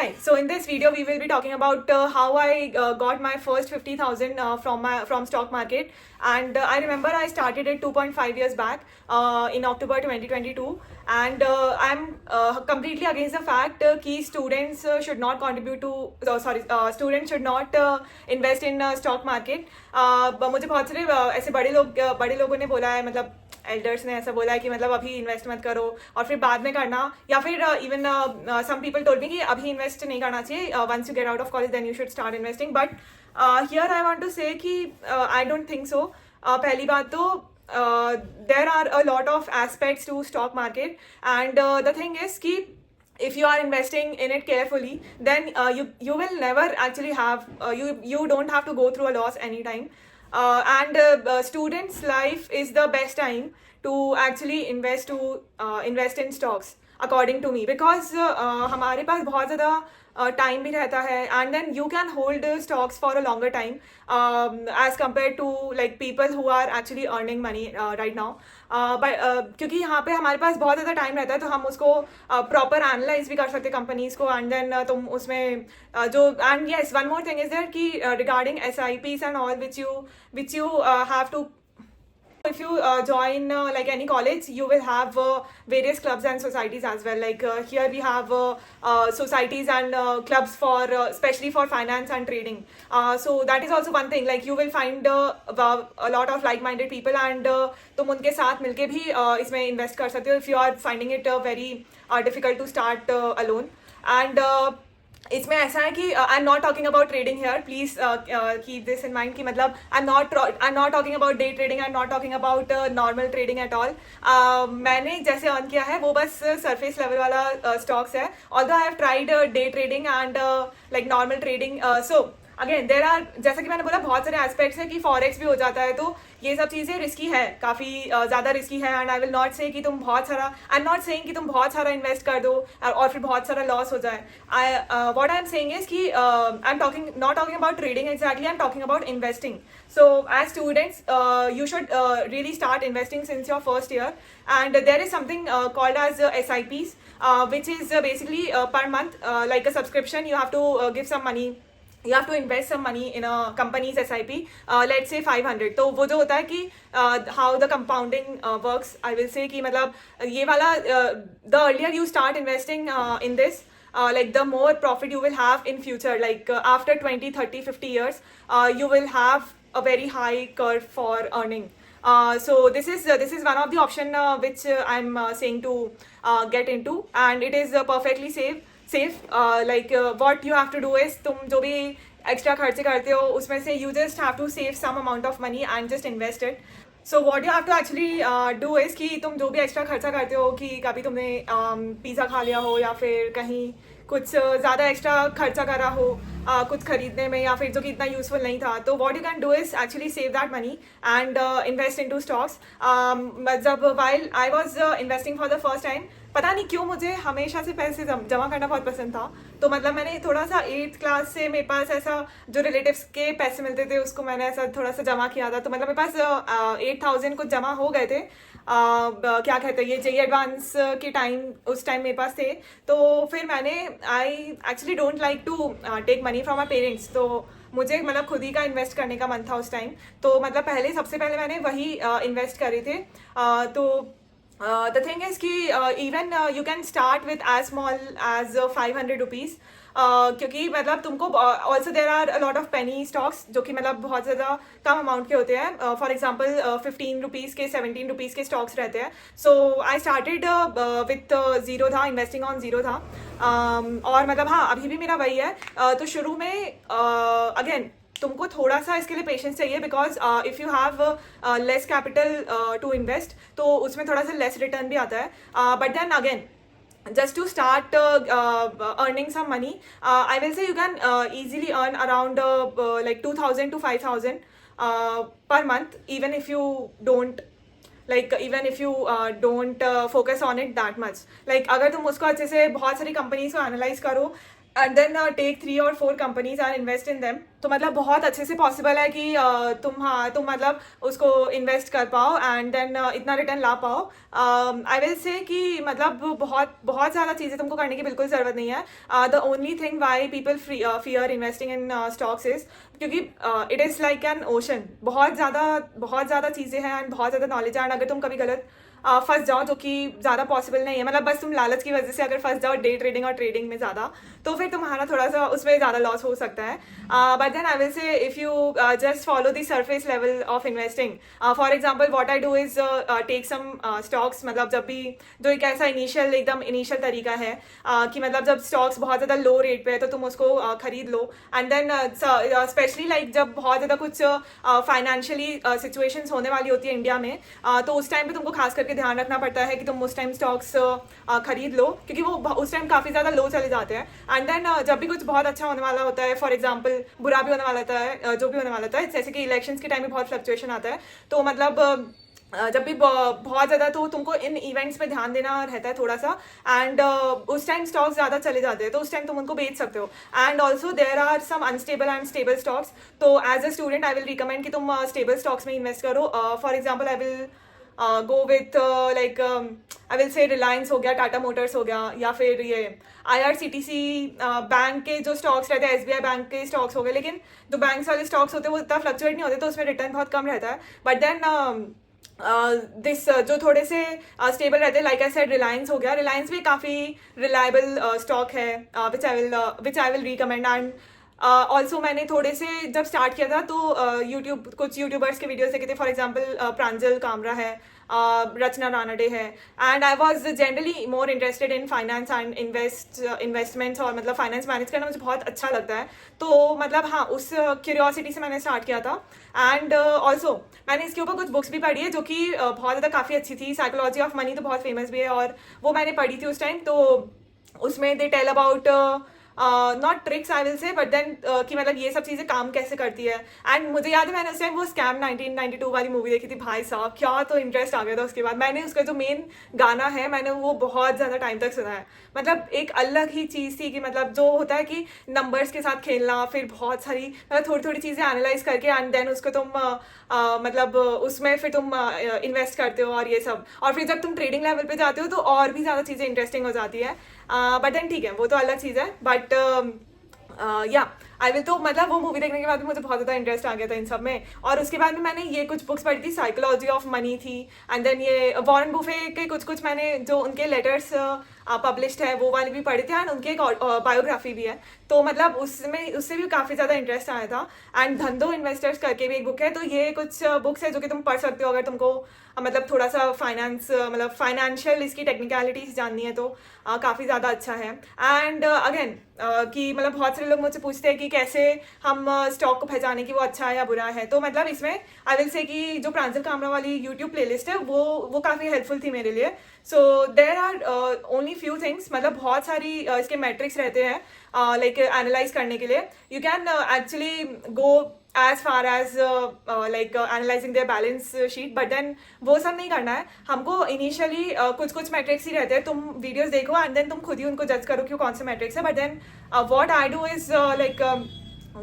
Hi. So in this video, we will be talking about how I got my first 50,000 from stock market, and I remember I started it 2.5 years back in October 2022, and I'm completely against the fact कि students should not contribute to students should not invest in stock market. मुझे बहुत सारे ऐसे बड़े लोगों ने बोला है, मतलब एल्डर्स ने ऐसा बोला है कि मतलब अभी इन्वेस्ट मत करो और फिर बाद में करना, या फिर even some people told me कि अभी इन्वेस्ट नहीं करना चाहिए, once you get out of college then you should start investing. But here I want to say कि आई डोंट थिंक सो. पहली बात तो there are a lot of aspects to stock market, and the thing is कि if you are investing in it carefully, then you will never actually have you don't have to go through a loss anytime. And students' life is the best time to actually invest in stocks according to me, because हमारे पास बहुत ज़्यादा time भी रहता है, and then you can hold stocks for a longer time as compare to like people who are actually earning money right now. But क्योंकि यहाँ पे हमारे पास बहुत ज़्यादा टाइम रहता है, तो हम उसको प्रॉपर एनालाइज भी कर सकते हैं कंपनीज को, एंड देन तुम उसमें जो and yes one more thing is there कि regarding SIPs and all which you have to. If you join like any college, you will have various clubs and societies as well. Like here we have societies and clubs for especially for finance and trading. So that is also one thing. Like you will find a lot of like-minded people, and तुम उनके साथ मिलके भी इसमें invest कर सकते हो if you are finding it very difficult to start alone. And इसमें ऐसा है कि I am not talking about trading here, please keep this in mind कि मतलब I am not talking about day trading, I am not talking about normal trading at all. मैंने जैसे earn किया है वो बस सरफेस लेवल वाला stocks है, although I have tried day trading and like normal trading. So again there are, जैसा कि मैंने बोला, बहुत सारे एस्पेक्ट्स है कि फॉरेक्स भी हो जाता है, तो ये सब चीज़ें रिस्की है, काफ़ी ज़्यादा रिस्की है. एंड आई विल नॉट से कि तुम बहुत सारा, आई एम नॉट सेइंग कि तुम बहुत सारा इन्वेस्ट कर दो और फिर बहुत सारा लॉस हो जाए. What I am saying is कि I am talking not talking about trading exactly, I am talking about investing. So as students, you should really start investing since your first year, and there is something called as SIPs, which is basically per month, like a subscription. You have to give some money, you have to invest some money in a company's SIP, let's say 500. तो वो जो होता है कि how the compounding works, I will say कि मतलब ये वाला the earlier you start investing in this, like the more profit you will have in future, like after 20, 30, 50 years, you will have a very high curve for earning. So this is one of the option which I'm saying to get into, and it is perfectly safe. Like what you have to do is, तुम जो भी extra खर्चे करते हो उसमें से you just have to save some amount of money and just invest it. So what you have to actually do is कि तुम जो भी एक्स्ट्रा खर्चा करते हो, कि कभी तुमने पिज़्ज़ा खा लिया हो या फिर कहीं कुछ ज़्यादा एक्स्ट्रा खर्चा करा हो कुछ खरीदने में, या फिर जो कि इतना यूजफुल नहीं था, तो what you can do is actually save that money and invest in to stocks. जब while I was investing for the first time, पता नहीं क्यों मुझे हमेशा से पैसे जमा करना बहुत पसंद था. तो मतलब मैंने थोड़ा सा 8th क्लास से मेरे पास ऐसा जो रिलेटिव्स के पैसे मिलते थे उसको मैंने ऐसा थोड़ा सा जमा किया था. तो मतलब मेरे पास 8,000 कुछ जमा हो गए थे. क्या कहते हैं, ये JEE एडवांस के टाइम, उस टाइम मेरे पास थे. तो फिर मैंने, I actually don't like to take money from my parents, तो मुझे मतलब खुद ही का इन्वेस्ट करने का मन था उस टाइम. तो मतलब सबसे पहले मैंने वही इन्वेस्ट करे थे. तो the thing is कि even you can start with as small as 500 rupees, क्योंकि मतलब तुमको also there are a lot of penny stocks जो कि मतलब बहुत ज़्यादा कम अमाउंट के होते हैं. फॉर एग्जाम्पल 15 रुपीज़ के 17 रुपीज़ के स्टॉक्स रहते हैं. सो आई स्टार्टेड विथ ज़ीरो था, इन्वेस्टिंग ऑन ज़ीरो था. और मतलब हाँ, अभी भी मेरा वही है. तो शुरू में अगेन तुमको थोड़ा सा इसके लिए पेशेंस चाहिए, because if you have less capital to invest तो उसमें थोड़ा सा लेस रिटर्न भी आता है. But then again, just to start earning some money, I will say you can easily earn around like 2,000 to 5,000 per month, even if you don't focus on it that much. Like अगर तुम उसको अच्छे से बहुत सारी companies को analyse करो, and then take 3 or 4 companies and invest in them. तो मतलब बहुत अच्छे से पॉसिबल है कि तुम मतलब उसको इन्वेस्ट कर पाओ एंड देन इतना रिटर्न ला पाओ। आई विल से कि मतलब बहुत बहुत ज़्यादा चीज़ें तुमको करने की बिल्कुल ज़रूरत नहीं है। The only thing why people fear investing in stocks is क्योंकि it is like an ocean, बहुत ज़्यादा चीज़ें हैं एंड बहुत ज़्यादा नॉलेज है। एंड अगर तुम कभी गलत फंस जाओ, जो कि ज़्यादा पॉसिबल नहीं है, मतलब बस तुम लालच की वजह से अगर फंस जाओ डे ट्रेडिंग और ट्रेडिंग में ज़्यादा, तो फिर तुम्हारा थोड़ा सा उसमें ज़्यादा लॉस हो सकता है। But then I will say if you just follow the surface level of investing, for example what I do is take some stocks, मतलब जब भी जो एक ऐसा एकदम इनिशियल तरीका है कि मतलब जब स्टॉक्स बहुत ज़्यादा लो रेट पे है तो तुम उसको खरीद लो। एंड देन स्पेशली लाइक जब बहुत ज़्यादा कुछ फाइनेंशियली सिचुएशंस होने वाली होती है इंडिया में, तो उस टाइम पे तुमको खास करके ध्यान रखना पड़ता है कि तुम उस टाइम स्टॉक्स खरीद लो, क्योंकि वो उस टाइम काफ़ी ज़्यादा लो चले जाते हैं। एंड देन जब भी कुछ बहुत अच्छा होने वाला होता है, फॉर एग्जाम्पल बुरा भी होने वाला होता है, जो भी होने वाला होता है, जैसे कि इलेक्शंस के टाइम में बहुत फ्लक्चुएशन आता है, तो मतलब जब भी बहुत ज़्यादा, तो तुमको इन इवेंट्स पे ध्यान देना रहता है थोड़ा सा। एंड उस टाइम स्टॉक्स ज़्यादा चले जाते हैं तो उस टाइम तुम उनको बेच सकते हो। And also there are some unstable and stable stocks, तो as a student I will recommend कि तुम स्टेबल स्टॉक्स में इन्वेस्ट करो। For example I will go with like I will say Reliance हो गया, टाटा मोटर्स हो गया, या फिर ये IRCTC बैंक के जो स्टॉक्स रहते हैं, SBI बैंक के स्टॉक्स हो गए। लेकिन जो बैंक्स वाले स्टॉक्स होते हैं वो इतना फ्लक्चुएट नहीं होते, तो उसमें रिटर्न बहुत कम रहता है। बट देन दिस जो थोड़े से स्टेबल रहते हैं, लाइक आई सेड रिलायंस हो गया, रिलायंस भी काफ़ी रिलायबल स्टॉक है which I will recommend. And also मैंने थोड़े से जब स्टार्ट किया था तो कुछ यूट्यूबर्स के वीडियोस देखे थे, फॉर एग्जांपल प्रांजल कामरा है, रचना रानडे है। And I was generally more interested in finance and investments, और मतलब फाइनेंस मैनेज करना मुझे बहुत अच्छा लगता है। तो मतलब हाँ, उस क्यूरियोसिटी से मैंने स्टार्ट किया था। एंड ऑल्सो मैंने इसके ऊपर कुछ बुक्स भी पढ़ी है जो कि बहुत ज़्यादा काफ़ी अच्छी थी। साइकोलॉजी ऑफ मनी तो बहुत फेमस भी है, और वो मैंने पढ़ी थी उस टाइम। तो उसमें they tell about not tricks I will say, but then कि मतलब ये सब चीज़ें काम कैसे करती है। एंड मुझे याद है मैंने उस टाइम वो स्कैम 1992 वाली मूवी देखी थी, भाई साहब क्या तो इंटरेस्ट आ गया था। उसके बाद मैंने उसका जो मेन गाना है, मैंने वो बहुत ज़्यादा टाइम तक सुना है। मतलब एक अलग ही चीज़ थी कि मतलब जो होता है कि नंबर्स के साथ खेलना, फिर बहुत सारी मतलब थोड़ी थोड़ी चीज़ें एनालाइज करके एंड देन उसको तुम मतलब उसमें फिर तुम इन्वेस्ट करते हो और ये सब। और फिर जब तुम ट्रेडिंग लेवल पे जाते हो तो और भी ज़्यादा चीज़ें इंटरेस्टिंग हो जाती है। बट देन ठीक है, वो तो अलग चीज़ है। बट या आई विल, तो मतलब वो मूवी देखने के बाद भी मुझे बहुत ज़्यादा इंटरेस्ट आ गया था इन सब में। और उसके बाद में मैंने ये कुछ बुक्स पढ़ी थी, साइकोलॉजी ऑफ मनी थी, एंड देन ये वॉरेन बुफे के कुछ मैंने जो उनके लेटर्स पब्लिश्ड है वो वाले भी पढ़े थे, एंड उनकी एक बायोग्राफी भी है। तो मतलब उससे भी काफ़ी ज़्यादा इंटरेस्ट आया था। एंड धंधो इन्वेस्टर्स करके भी एक बुक है, तो ये कुछ बुक्स है जो कि तुम पढ़ सकते हो अगर तुमको मतलब थोड़ा सा फाइनेंस मतलब फाइनेंशियल इसकी टेक्निकलिटीज जाननी है, तो काफ़ी ज़्यादा अच्छा है। एंड अगेन कि मतलब बहुत सारे लोग मुझसे पूछते हैं कि कैसे हम स्टॉक को पहचाने कि वो अच्छा है या बुरा है। तो मतलब इसमें आई विल से कि जो प्रांजल कामरा वाली यूट्यूब प्लेलिस्ट है वो काफ़ी हेल्पफुल थी मेरे लिए। So there are only few things, मतलब बहुत सारी इसके मैट्रिक्स रहते हैं लाइक एनालाइज करने के लिए। You can actually go as far as like analysing their balance sheet, but then वो सब नहीं करना है हमको। इनिशियली कुछ मैट्रिक्स ही रहते हैं, तुम वीडियोस देखो एंड देन तुम खुद ही उनको जज करो कि कौन से मैट्रिक्स है। But then what I do is like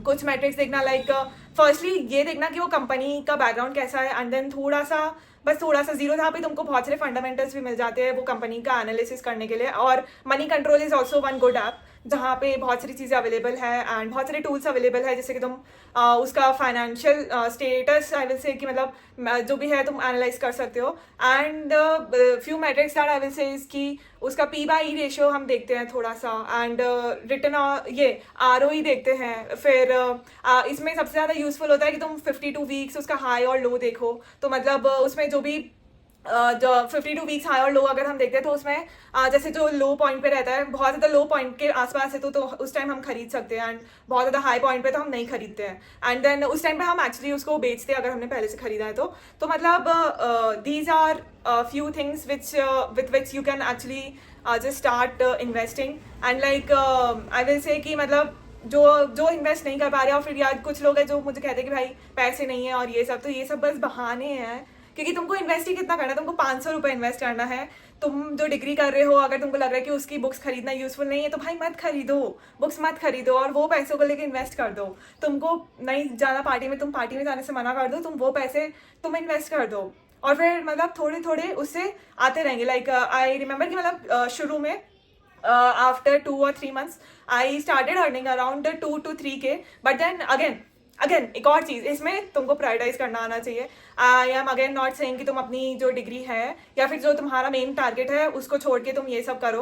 कुछ मैट्रिक्स देखना, लाइक फर्स्टली ये देखना कि वो कंपनी का बैकग्राउंड कैसा है, एंड देन थोड़ा सा जीरो, जहाँ पे तुमको बहुत सारे फंडामेंटल्स भी मिल जाते हैं वो कंपनी का एनालिसिस करने के लिए। और money control is also one good app जहाँ पे बहुत सारी चीज़ें अवेलेबल है एंड बहुत सारे टूल्स अवेलेबल है, जैसे कि तुम उसका financial status I will say कि मतलब जो भी है तुम एनालाइज कर सकते हो। And few matrix that I will से इसकी उसका P/E रेशियो हम देखते हैं थोड़ा सा, एंड रिटर्न ये ROE देखते हैं। फिर इसमें सबसे ज़्यादा यूजफुल होता है कि तुम 52 वीक्स उसका हाई और लो देखो। तो मतलब उसमें जो भी जो 52 वीक्स हाई और लो अगर हम देखते हैं तो उसमें जैसे जो लो पॉइंट पे रहता है, बहुत ज़्यादा लो पॉइंट के आसपास है तो उस टाइम हम खरीद सकते हैं, एंड बहुत ज़्यादा हाई पॉइंट पे तो हम नहीं खरीदते हैं, एंड देन उस टाइम पे हम एक्चुअली उसको बेचते हैं अगर हमने पहले से खरीदा है तो मतलब these are few things with which you can actually just start investing. And like I will say कि मतलब जो इन्वेस्ट नहीं कर पा रहे, और फिर यार कुछ लोग हैं जो मुझे कहते हैं कि भाई पैसे नहीं है और ये सब, तो ये सब बस बहाने हैं, क्योंकि तुमको इन्वेस्ट ही कितना करना है, तुमको 500 रुपये इन्वेस्ट करना है। तुम जो डिग्री कर रहे हो, अगर तुमको लग रहा है कि उसकी बुक्स खरीदना यूजफुल नहीं है तो भाई मत खरीदो, बुक्स मत खरीदो और वो पैसों को लेके इन्वेस्ट कर दो। तुमको नहीं जाना पार्टी में, तुम पार्टी में जाने से मना कर दो, तुम वो पैसे तुम इन्वेस्ट कर दो और फिर मतलब थोड़े थोड़े उससे आते रहेंगे। लाइक आई रिमेंबर कि मतलब शुरू में after 2 or 3 months I started earning around 2 to 3K, but then again एक और चीज़ इसमें तुमको प्रायोरिटाइज करना आना चाहिए। I am again not saying कि तुम अपनी जो डिग्री है या फिर जो तुम्हारा मेन टारगेट है उसको छोड़ के तुम ये सब करो,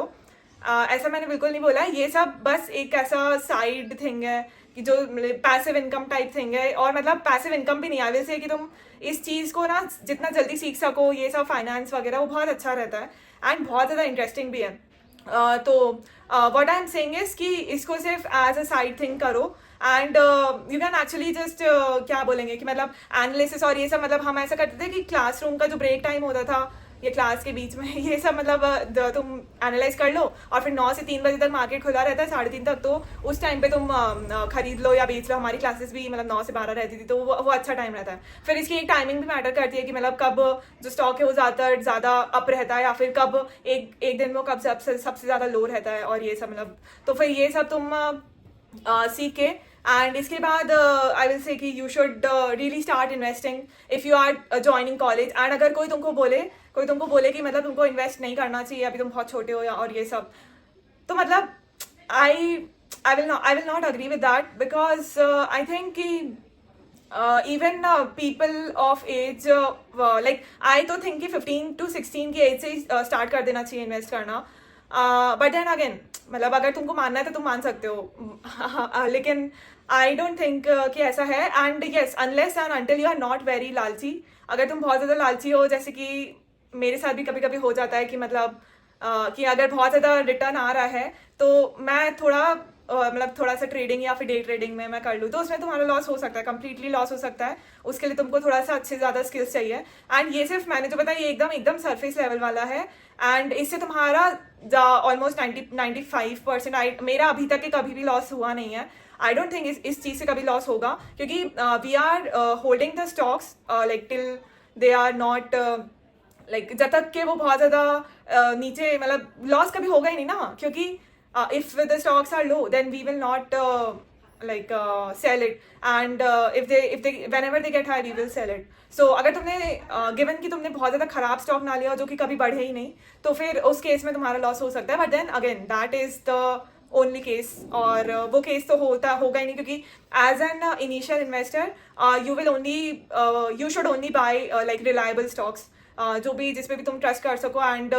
ऐसा मैंने बिल्कुल नहीं बोला। ये सब बस एक ऐसा साइड थिंग है कि जो पैसिव इनकम टाइप थिंग है, और मतलब पैसिव इनकम भी नहीं है वैसे, कि तुम इस चीज़ को ना जितना जल्दी सीख सको, ये सब फाइनेंस वगैरह, वो बहुत अच्छा रहता है एंड बहुत ज़्यादा इंटरेस्टिंग भी है। तो what I am saying is कि इसको सिर्फ एज अ साइड थिंग करो and you can actually just क्या बोलेंगे कि मतलब एनालिसिस और ये सब, मतलब हम ऐसा करते थे कि क्लासरूम का जो ब्रेक टाइम होता था ये क्लास के बीच में, ये सब मतलब तुम एनालाइज कर लो और फिर 9 से 3 बजे तक मार्केट खुला रहता है, 3:30 तक, तो उस टाइम पे तुम खरीद लो या बेच लो। हमारी क्लासेस भी मतलब 9 से 12 रहती थी, तो वो अच्छा टाइम रहता है। फिर इसकी एक टाइमिंग भी मैटर करती है कि मतलब कब जो स्टॉक है वो ज़्यादा अप रहता है या फिर कब एक दिन में कब सबसे ज़्यादा लो रहता है, और ये सब मतलब, तो फिर ये सब तुम सीख के एंड इसके बाद आई विल से कि you should really start investing if you are joining college. And अगर कोई तुमको बोले कि मतलब तुमको इन्वेस्ट नहीं करना चाहिए, अभी तुम बहुत छोटे हो या और ये सब, तो मतलब I will not agree with that, because I think कि even people of age like I तो थिंक कि 15 to 16 की एज से ही स्टार्ट कर देना चाहिए इन्वेस्ट करना। बट देन अगेन मतलब अगर तुमको मानना है तो तुम मान सकते हो लेकिन आई डोंट थिंक कि ऐसा है। And yes, unless and until you are not very लालची, अगर तुम बहुत ज़्यादा लालची हो, जैसे कि मेरे साथ भी कभी कभी हो जाता है कि मतलब कि अगर बहुत ज़्यादा रिटर्न आ रहा है तो मैं मतलब थोड़ा सा ट्रेडिंग या फिर डे ट्रेडिंग में मैं कर लूँ, तो उसमें तुम्हारा लॉस हो सकता है, कंप्लीटली लॉस हो सकता है। उसके लिए तुमको थोड़ा सा अच्छे ज़्यादा स्किल्स चाहिए। एंड ये सिर्फ मैंने जो बताया ये एकदम सरफेस लेवल वाला है, एंड इससे तुम्हारा ऑलमोस्ट 95% मेरा अभी तक के कभी भी लॉस हुआ नहीं है। आई डोंट थिंक इस चीज़ से कभी लॉस होगा, क्योंकि we are holding the stocks like till they are not like, जब तक के वो बहुत ज़्यादा नीचे, मतलब लॉस कभी होगा ही नहीं ना, क्योंकि if the stocks are low then we will not sell it, and if they whenever they get high we will sell it. So अगर तुमने given कि तुमने बहुत ज़्यादा खराब स्टॉक ना लिया जो कि कभी बढ़े ही नहीं, तो फिर उस केस में तुम्हारा लॉस हो सकता है। But then again that is the only case, और वो केस तो होगा ही नहीं, क्योंकि as an initial investor you should only buy like reliable stocks, जो भी जिस पे भी तुम ट्रस्ट कर सको। एंड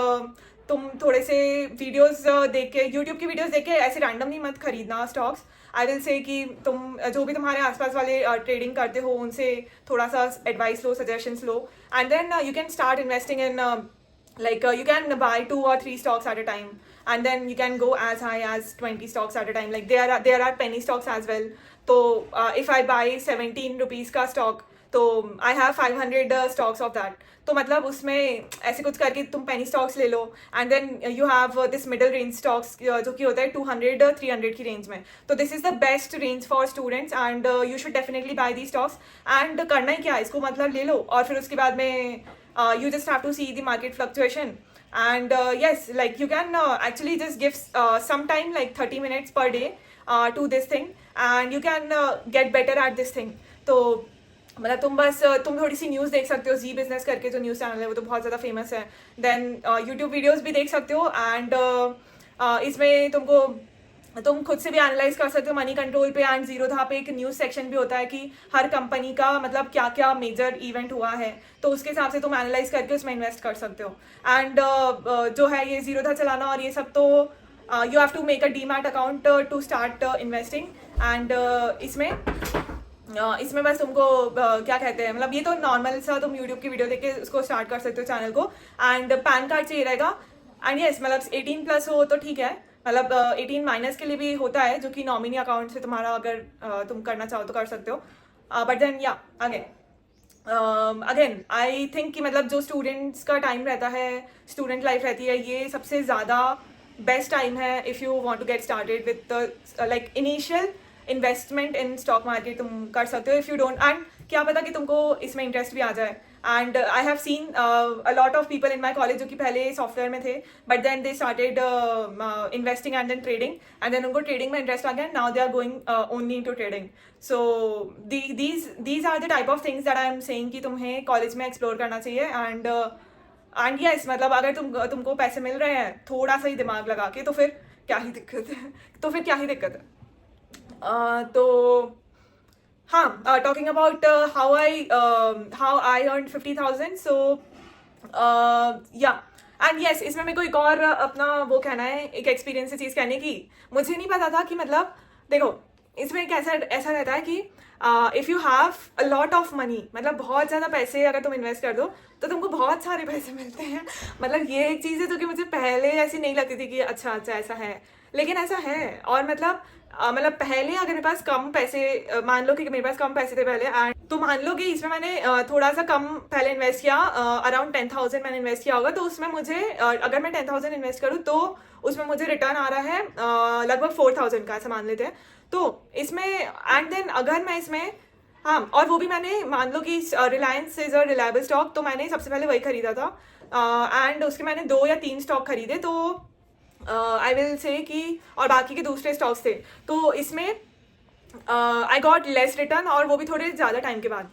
तुम थोड़े से वीडियोस देख के, यूट्यूब की वीडियोस देख के ऐसे रैंडमली मत खरीदना स्टॉक्स। आई विल से कि तुम जो भी तुम्हारे आसपास वाले ट्रेडिंग करते हो उनसे थोड़ा सा एडवाइस लो, सजेशंस लो, and then you can start investing in you can buy 2 or 3 stocks at a time, and then you can go as high as 20 stocks at a time. Like there are penny stocks as well. So if I buy 17 rupees का stock, तो I have 500 stocks of that. तो मतलब उसमें ऐसे कुछ करके तुम penny stocks ले लो, and then you have this middle range stocks जो कि होता है 200-300 की range में। तो this is the best range for students, and you should definitely buy these stocks. And करना ही क्या है, इसको मतलब ले लो और फिर उसके बाद में you just have to see the market fluctuation. And yes, like you can actually just give some time, like 30 minutes per day to this thing, and you can get better at this thing. तो मतलब तुम थोड़ी सी news देख सकते हो, जी business करके जो news channel है वो तो बहुत ज़्यादा फेमस है। देन यूट्यूब वीडियोज़ भी देख सकते हो, एंड इसमें तुम खुद से भी एनालाइज कर सकते हो मनी कंट्रोल पे एंड जीरोधा पे एक न्यूज़ सेक्शन भी होता है कि हर कंपनी का मतलब क्या क्या मेजर इवेंट हुआ है, तो उसके हिसाब से तुम एनालाइज करके उसमें इन्वेस्ट कर सकते हो। एंड जो है ये जीरोधा चलाना और ये सब, तो you have to make a demat account to start investing. And इसमें बस तुमको क्या कहते हैं, मतलब ये तो नॉर्मल सा तुम यूट्यूब की वीडियो देख के उसको स्टार्ट कर सकते हो चैनल को। एंड पैन कार्ड चाहिए रहेगा, एंड यस मतलब 18+ हो तो ठीक है, मतलब 18- के लिए भी होता है जो कि नॉमिनी अकाउंट से तुम्हारा अगर तुम करना चाहो तो कर सकते हो। बट देन या अगेन आई थिंक कि मतलब जो स्टूडेंट्स का टाइम रहता है, स्टूडेंट लाइफ रहती है, ये सबसे ज़्यादा बेस्ट टाइम है if you want to get started with like initial investment in stock market तुम कर सकते हो। इफ़ यू डोंट, एंड क्या पता कि तुमको इसमें इंटरेस्ट भी आ जाए, and I have seen a lot of people in my college जो कि पहले सॉफ्टवेयर में थे, but then they started investing and then trading, and then उनको ट्रेडिंग में इंटरेस्ट आ गया, now they are going only in to trading. So these are the type of things that I am saying कि तुम्हें college में explore करना चाहिए. And yes, मतलब अगर तुमको पैसे मिल रहे हैं थोड़ा सा ही दिमाग लगा के, तो फिर क्या ही दिक्कत है. तो हाँ, talking about how I earn 50,000. सो या, एंड यस, इसमें मेरे को एक और अपना वो कहना है, एक एक्सपीरियंस से चीज़ कहने की. मुझे नहीं पता था कि मतलब देखो, इसमें एक ऐसा रहता है कि if you have a lot of money, मतलब बहुत ज़्यादा पैसे अगर तुम इन्वेस्ट कर दो तो तुमको बहुत सारे पैसे मिलते हैं. मतलब ये एक चीज़ है जो कि मुझे पहले ऐसी नहीं लगती थी कि अच्छा ऐसा है, लेकिन ऐसा है. और मतलब पहले अगर मेरे पास कम पैसे, मान लो कि मेरे पास कम पैसे थे पहले, एंड तो मान लो कि इसमें मैंने थोड़ा सा कम पहले इन्वेस्ट किया, अराउंड 10,000 मैंने इन्वेस्ट किया होगा, तो उसमें मुझे अगर मैं 10,000 इन्वेस्ट करूँ तो उसमें मुझे रिटर्न आ रहा है लगभग 4,000 का, ऐसा मान लेते हैं. तो इसमें एंड देन अगर मैं इसमें, हाँ, और वो भी मैंने मान लो कि Reliance is a reliable stock, तो मैंने सबसे पहले वही खरीदा था, एंड उसके मैंने 2 या 3 स्टॉक खरीदे. तो आई विल से कि, और बाकी के दूसरे स्टॉक्स थे, तो इसमें आई गॉट लेस रिटर्न, और वो भी थोड़े ज़्यादा टाइम के बाद.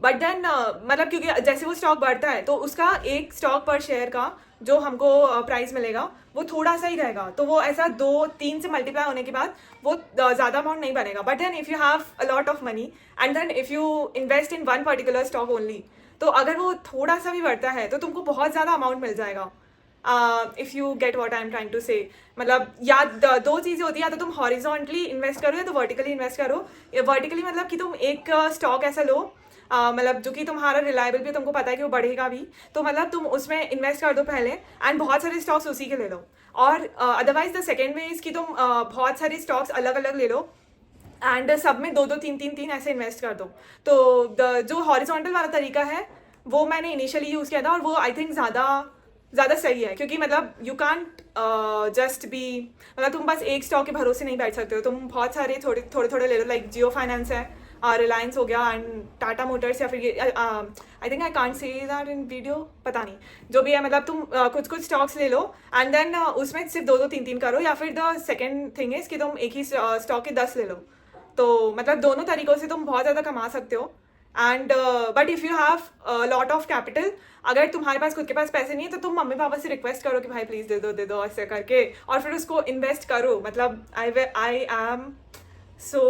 बट देन मतलब क्योंकि जैसे वो स्टॉक बढ़ता है तो उसका एक स्टॉक पर शेयर का जो हमको प्राइस मिलेगा वो थोड़ा सा ही रहेगा, तो वो ऐसा 2-3 से मल्टीप्लाई होने के बाद वो ज़्यादा अमाउंट नहीं बनेगा. But then if you have a lot of money and then if you invest in one particular stock only, तो अगर वो थोड़ा सा भी बढ़ता है तो तुमको बहुत ज़्यादा अमाउंट मिल जाएगा. If you get what I am trying to say. मतलब या 2 चीज़ें होती है, या तो तुम हॉरिजॉन्टली इन्वेस्ट करो या तो वर्टिकली इन्वेस्ट करो. वर्टिकली मतलब कि तुम एक स्टॉक ऐसा लो, मतलब जो कि तुम्हारा रिलायबल भी, तुमको पता है कि वो बढ़ेगा भी, तो मतलब तुम उसमें इन्वेस्ट कर दो पहले, एंड बहुत सारे स्टॉक्स उसी के ले लो. और otherwise the second way is कि तुम बहुत सारे स्टॉक्स अलग अलग ले लो, एंड सब में 2-2, 3-3 ऐसे इन्वेस्ट कर दो. तो जो हॉरिजॉन्टल वाला तरीका है वो मैंने इनिशियली यूज़ किया था, और वो आई थिंक ज़्यादा सही है, क्योंकि मतलब यू कांट जस्ट बी, मतलब तुम बस एक स्टॉक के भरोसे नहीं बैठ सकते हो, तुम बहुत सारे थोड़े ले लो. लाइक जियो फाइनेंस है, रिलायंस हो गया, एंड टाटा मोटर्स, या फिर ये I think I can't say that in video, पता नहीं, जो भी है. मतलब तुम कुछ स्टॉक्स ले लो, एंड देन उसमें सिर्फ 2-2, 3-3 करो, या फिर द सेकेंड थिंग इज़ कि तुम एक ही स्टॉक के 10 ले लो. तो मतलब दोनों तरीक़ों से तुम बहुत ज़्यादा कमा सकते हो. And but if you have lot of capital, अगर तुम्हारे पास खुद के पास पैसे नहीं है तो तुम मम्मी पापा से रिक्वेस्ट करो कि भाई प्लीज़ दे दो ऐसे करके, और फिर उसको इन्वेस्ट करो. मतलब आई एम सो,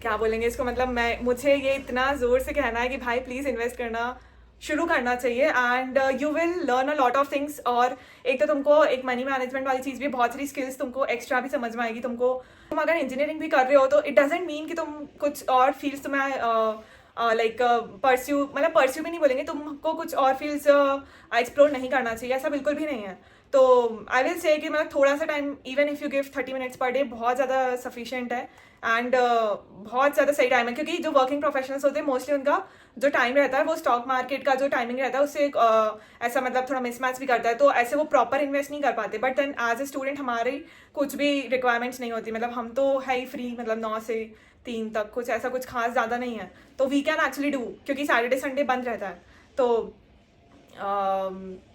क्या बोलेंगे इसको, मतलब मुझे ये इतना ज़ोर से कहना है कि भाई प्लीज़ इन्वेस्ट करना शुरू करना चाहिए, and you will learn a lot of things. और एक तो तुमको एक मनी मैनेजमेंट वाली चीज़ भी, बहुत सारी स्किल्स तुमको एक्स्ट्रा भी समझ में आएगी. तुम अगर इंजीनियरिंग भी कर रहे हो तो इट डजेंट मीन कि तुम कुछ और फील्ड्स तुम्हें लाइक परस्यू भी नहीं बोलेंगे, तुमको कुछ और फील्ड्स एक्सप्लोर नहीं करना चाहिए, ऐसा बिल्कुल भी नहीं है. तो आई विल से कि मतलब थोड़ा सा time, even if you give 30 minutes per day, बहुत ज़्यादा सफिशिएंट है, एंड बहुत ज़्यादा सही टाइम है. क्योंकि जो वर्किंग प्रोफेशनल्स होते हैं मोस्टली उनका जो टाइम रहता है वो स्टॉक मार्केट का जो टाइमिंग रहता है उससे ऐसा मतलब थोड़ा मिसमैच भी करता है, तो ऐसे वो प्रॉपर इन्वेस्ट नहीं कर पाते. But then as a student हमारी कुछ भी रिक्वायरमेंट्स नहीं होती, मतलब हम तो है ही फ्री, मतलब 9 से 3 तक, कुछ ऐसा कुछ खास ज़्यादा नहीं है, तो वी कैन एक्चुअली डू, क्योंकि सैटरडे संडे बंद रहता है. तो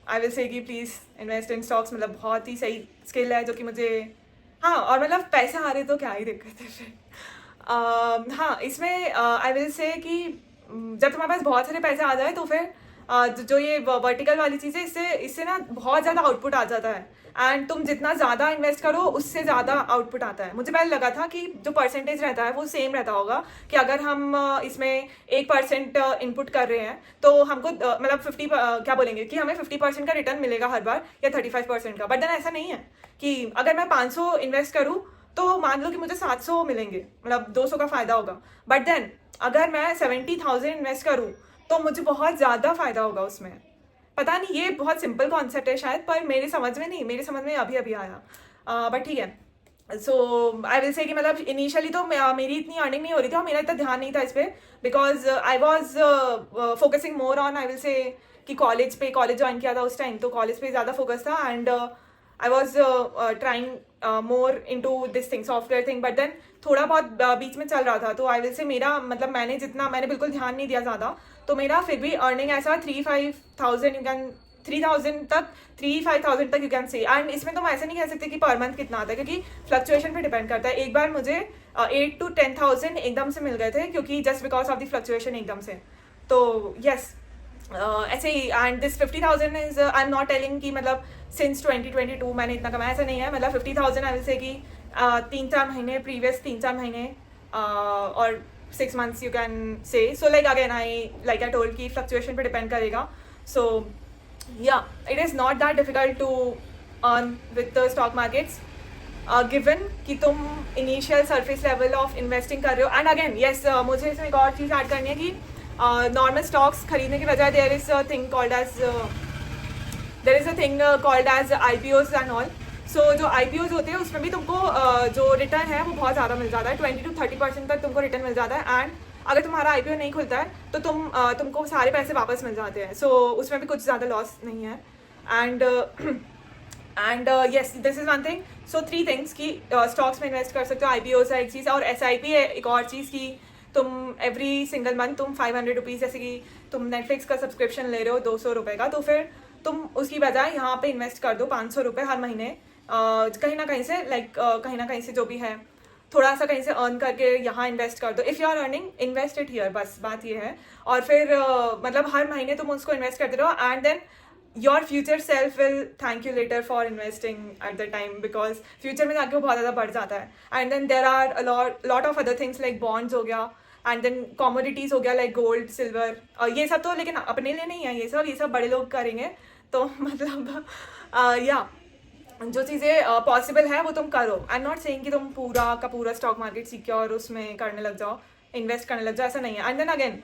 आई विल से कि प्लीज़ इन्वेस्ट इन स्टॉक्स, मतलब बहुत ही सही स्किल है जो कि मुझे, हाँ, और मतलब पैसे आ रहे तो क्या ही दिक्कत है फिर. हाँ, इसमें आई विल से कि जब तुम्हारे पास बहुत सारे पैसे आ जाए तो फिर जो ये वर्टिकल वाली चीज़ है, इससे ना बहुत ज़्यादा आउटपुट आ जाता है, एंड तुम जितना ज़्यादा इन्वेस्ट करो उससे ज़्यादा आउटपुट आता है. मुझे पहले लगा था कि जो परसेंटेज रहता है वो सेम रहता होगा, कि अगर हम इसमें 1% इनपुट कर रहे हैं तो हमको मतलब 50 क्या बोलेंगे कि हमें 50% का रिटर्न मिलेगा हर बार, या 35% का. बट देन ऐसा नहीं है कि अगर मैं 500 इन्वेस्ट करूँ तो मान लो कि मुझे 700 मिलेंगे, मतलब 200 का फ़ायदा होगा. बट देन अगर मैं 70,000 इन्वेस्ट करूँ तो मुझे बहुत ज़्यादा फ़ायदा होगा उसमें. पता नहीं, ये बहुत सिंपल कॉन्सेप्ट है शायद, पर मेरे समझ में अभी आया. बट ठीक है. सो आई विल से कि मतलब इनिशियली तो मेरी इतनी अर्निंग नहीं हो रही थी और मेरा इतना ध्यान नहीं था इस पर, because I was focusing more on, I will say कि कॉलेज ज्वाइन किया था उस टाइम, तो कॉलेज पे ज़्यादा फोकस था, and I was trying more into this thing software thing, but then थोड़ा बहुत बीच में चल रहा था, तो आई विल से मेरा मतलब मैंने बिल्कुल ध्यान नहीं दिया ज़्यादा, तो मेरा फिर भी अर्निंग ऐसा 3-5,000 यू कैन 3,000 तक 3-5,000 तक यू कैन से। एंड इसमें तुम ऐसे नहीं कह सकते कि पर मंथ कितना आता है, क्योंकि फ्लक्चुएशन पे डिपेंड करता है। एक बार मुझे 8-10,000 एकदम से मिल गए थे, क्योंकि just because of the fluctuation एकदम से। तो यस, ऐसे ही। And this 50,000 is I am not telling कि मतलब सिंस 2022 मैंने इतना कमाया, ऐसा नहीं है। मतलब 50,000 आई विल से कि 3-4 महीने प्रीवियस 3-4 महीने और 6 months you can say. So like again I told कि फ्लक्चुएशन पे डिपेंड करेगा। So yeah, it is not that difficult to earn with the stock markets, given कि तुम initial surface level of investing कर रहे हो। एंड अगेन यस, मुझे इसमें एक और चीज़ ऐड करनी है कि नॉर्मल स्टॉक्स खरीदने के बजाय there is a thing called as IPOs and all. So जो IPOs होते हैं उसमें भी तुमको जो रिटर्न है वो बहुत ज़्यादा मिल जाता है, 20-30% तक तुमको रिटर्न मिल जाता है। एंड अगर तुम्हारा IPO नहीं खुलता है तो तुमको सारे पैसे वापस मिल जाते हैं। सो उसमें भी कुछ ज़्यादा लॉस नहीं है। And yes, this is one thing. So 3 things कि स्टॉक्स में इन्वेस्ट कर सकते हो, IPOs है एक चीज़, और SIP है एक और चीज़ कि तुम एवरी सिंगल मंथ तुम 500 रुपीज़, जैसे कि तुम नेटफ्लिक्स का सब्सक्रिप्शन ले रहे हो 200 रुपये का, तो फिर तुम उसकी बजाय यहाँ पे इन्वेस्ट कर दो 500 रुपये हर महीने, कहीं ना कहीं से कहीं ना कहीं से जो भी है थोड़ा सा कहीं से अर्न करके यहाँ इन्वेस्ट कर दो। If you are earning, invest it here, बस बात ये है। और फिर मतलब हर महीने तुम उसको इन्वेस्ट करते रहो, and then your future self will thank you later for investing at the time, because future में जाके वो बहुत ज़्यादा बढ़ जाता है। And then there are lot of other things like bonds हो गया, एंड देन कॉमोडिटीज़ हो गया लाइक गोल्ड, सिल्वर, ये सब तो लेकिन अपने लिए नहीं है, ये सब बड़े लोग करेंगे। तो मतलब या जो चीज़ें पॉसिबल है वो तुम करो। आई एम नॉट सेइंग कि तुम पूरा का पूरा स्टॉक मार्केट सीख के और उसमें करने लग जाओ, इन्वेस्ट करने लग जाओ, ऐसा नहीं है। And then again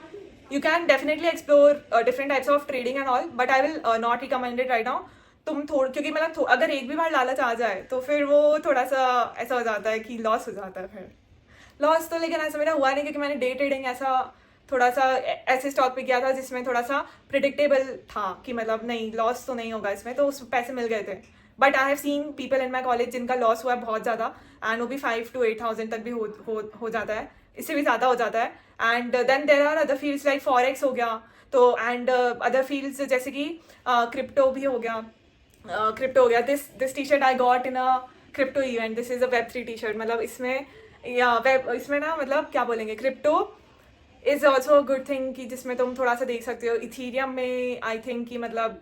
you can definitely explore different types of trading and all, but I will not recommend it right now. तुम क्योंकि मतलब अगर एक भी बार लालच आ जाए तो फिर वो थोड़ा सा ऐसा हो जाता है कि लॉस हो जाता है। फिर लॉस तो लेकिन ऐसा मेरा हुआ नहीं, क्योंकि मैंने डे ट्रेडिंग ऐसा थोड़ा सा ऐसे स्टॉक पे किया था जिसमें थोड़ा सा प्रिडिक्टेबल था कि मतलब नहीं, लॉस तो नहीं होगा इसमें, तो उस पैसे मिल गए थे। But I have seen people in my college जिनका लॉस हुआ है बहुत ज़्यादा, एंड वो भी 5,000-8,000 तक भी हो जाता है, इससे भी ज़्यादा हो जाता है। And then there are other fields like forex हो गया, तो एंड अदर फील्ड्स जैसे कि क्रिप्टो भी हो गया। This T shirt I got in a crypto event, this is a Web3 T shirt. मतलब इसमें ना मतलब क्या बोलेंगे, crypto is also a good thing कि जिसमें तुम थोड़ा सा देख सकते हो। इथीरियम में आई थिंक कि मतलब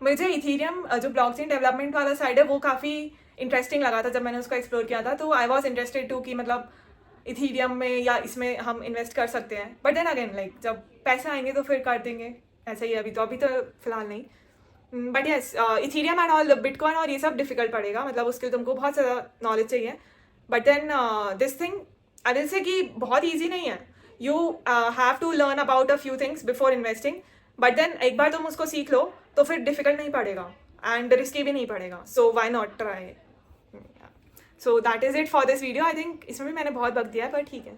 मुझे इथीरियम जो ब्लॉकचेन डेवलपमेंट वाला साइड है वो काफ़ी इंटरेस्टिंग लगा था जब मैंने उसको एक्सप्लोर किया था, तो आई वॉज इंटरेस्टेड टू कि मतलब इथीरियम में या इसमें हम इन्वेस्ट कर सकते हैं। बट देन अगेन लाइक जब पैसे आएंगे तो फिर कर देंगे, ऐसा ही अभी तो फिलहाल नहीं। But yes, Ethereum and all, bitcoin और ये सब डिफिकल्ट पड़ेगा, मतलब उसके लिए तुमको बहुत ज़्यादा नॉलेज चाहिए। But then this thing I will say कि बहुत ईजी नहीं है। You have to learn about a few things before investing, but then एक बार तुम उसको सीख लो तो फिर डिफिकल्ट नहीं पड़ेगा एंड रिस्की भी नहीं पड़ेगा। So why not try. So that is it for this video. I think इसमें भी मैंने बहुत वक्त दिया है, पर ठीक है।